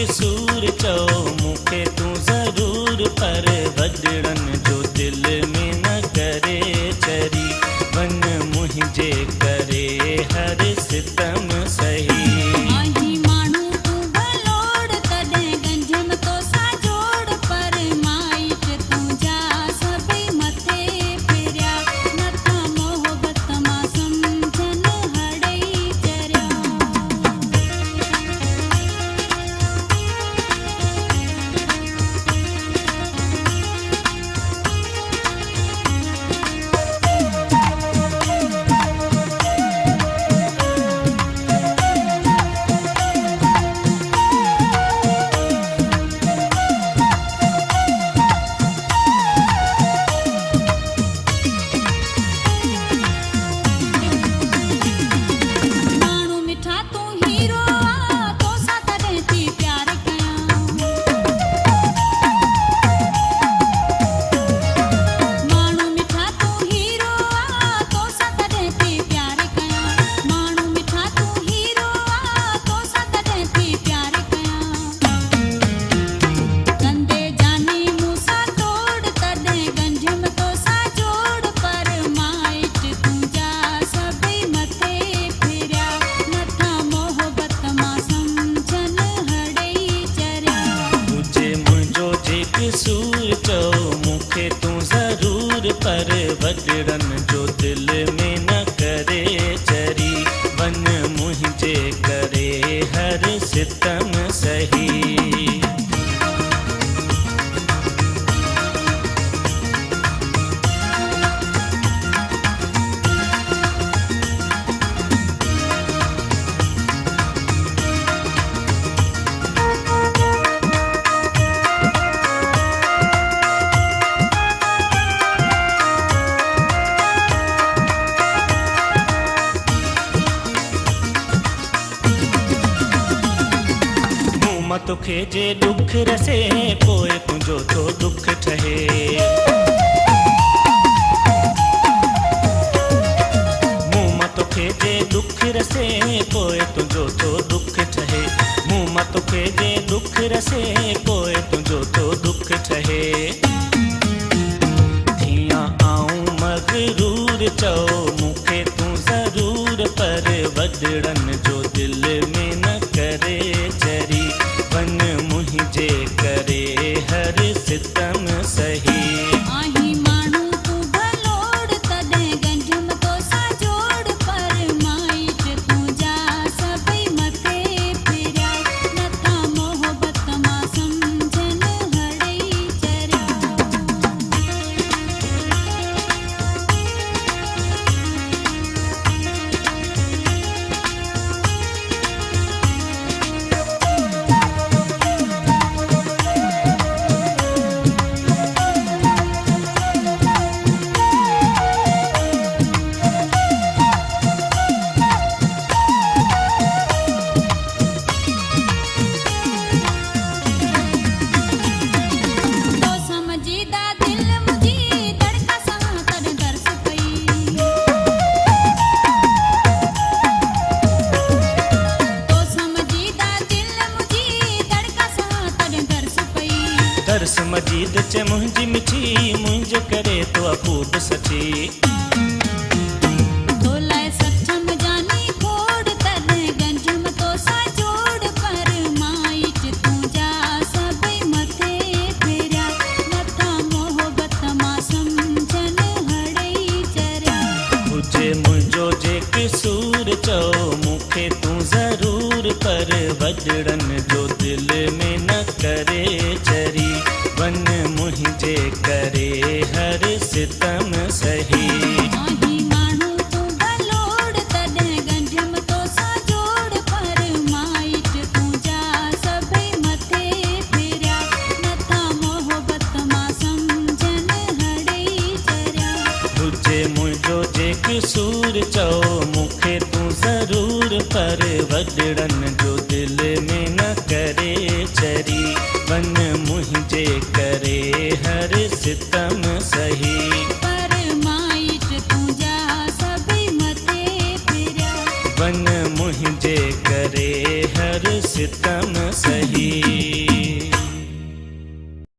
किसूर चओ मूंखे तूं ज़रूर, पर वॾड़न जो दिल में न करे चरी, वन मुंहिंजे करे हर सितम सही। किसूर चओ मूंखे तूं ज़रूर, पर वॾड़न जो दिल में न करे चरी, वन मुंहिंजे करे हर सितम सही। तोखे जे दुख रसे पोइ तुंहिंजो तो दुख ठहे, मूं मां तोखे जे दुख रसे पोइ तुंहिंजो तो दुख ठहे, मूं मां तोखे जे दुख रसे पोइ तुंहिंजो तो दुख ठहे। थियां आऊं मग़रूर चओ मूंखे तूं ज़रूर, पर वॾड़न जो दिल में न करे चरी, वन मुंहिंजे करे हर सितम सही। दर्स मजीद चे मुंहिंजी मिठी, मुंहिंजे करे तो अपूब सची, तो लाए सक्षम जानी खोड़ तने गंजम तो सा जोड़, पर माइट तू जा सभई मथे फेरिया, नथा मोहब्बत मां समझन हड़ई चरिया। हुजे मुंहिंजो जे किसूर चओ मूंखे तूं ज़रूर, पर वॾड़न जो दिल में न करे चरी, वन मुंहिंजे करे हर सितम सही। मुंहिंजो जे किसूर चओ मूंखे तूं ज़रूर, पर वॾड़न जो दिल में न करे चरी, वन मुंहिंजे करे हर सितम सही। पर माइट तुंहिंजा सभई मथे फिरिया, वन मुंहिंजे करे हर सितम सही।